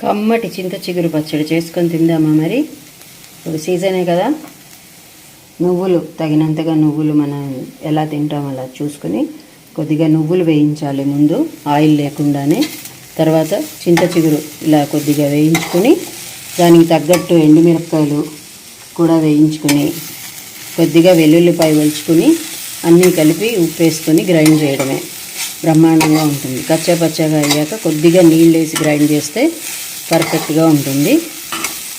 కమ్మటి చింత చిగురు పచ్చడి చేసుకొని తిందామా మరి? ఇప్పుడు సీజనే కదా. నువ్వులు తగినంతగా నువ్వులు మనం ఎలా తింటాం అలా చూసుకొని కొద్దిగా నువ్వులు వేయించాలి ముందు, ఆయిల్ లేకుండానే. తర్వాత చింత చిగురు ఇలా కొద్దిగా వేయించుకొని దానికి తగ్గట్టు ఎండుమిరపకాయలు కూడా వేయించుకొని కొద్దిగా వెల్లుల్లిపాయ వేయించుకొని అన్నీ కలిపి ఉప్పు వేసుకొని గ్రైండ్ చేయడమే. బ్రహ్మాండంగా ఉంటుంది. కచ్చా పచ్చగా అయ్యాక కొద్దిగా నీళ్ళు వేసి గ్రైండ్ చేస్తే పర్ఫెక్ట్గా ఉంటుంది.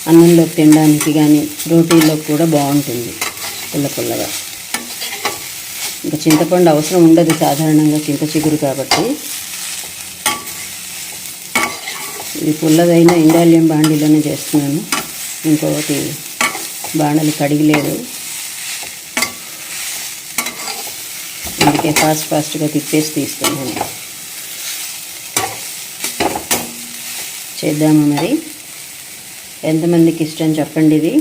అన్నంలోకి తినడానికి కానీ రోటీల్లోకి కూడా బాగుంటుంది పుల్ల పుల్లగా. ఇంకా చింతపండు అవసరం ఉండదు సాధారణంగా చింత చిగురు కాబట్టి. ఇది పుల్లదైన ఇండాలియం బాండీలోనే చేస్తున్నాను, ఇంకొకటి బాండలు కడిగలేదు, అందుకే ఫాస్ట్గా తిప్పేసి తీస్తున్నాను. చేద్దామా మరి? ఎంతమందికి ఇష్టం చెప్పండి. ఇది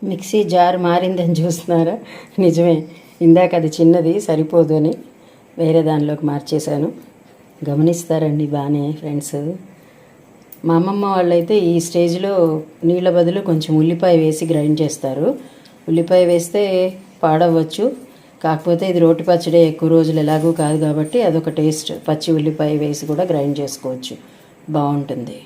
మిక్సీ జార్ మారిందని చూస్తున్నారా? నిజమే, ఇందాక అది చిన్నది సరిపోదు అని వేరే దానిలోకి మార్చేశాను. గమనిస్తారండి బాగానే ఫ్రెండ్స్. మా అమ్మమ్మ వాళ్ళైతే ఈ స్టేజ్లో నీళ్ళ బదులు కొంచెం ఉల్లిపాయ వేసి గ్రైండ్ చేస్తారు. ఉల్లిపాయ వేస్తే పాడవచ్చు, కాకపోతే ఇది రోటి పచ్చడి ఎక్కువ రోజులు ఎలాగూ కాదు కాబట్టి అదొక టేస్ట్. పచ్చి ఉల్లిపాయ వేసి కూడా గ్రైండ్ చేసుకోవచ్చు, బాగుంటుంది.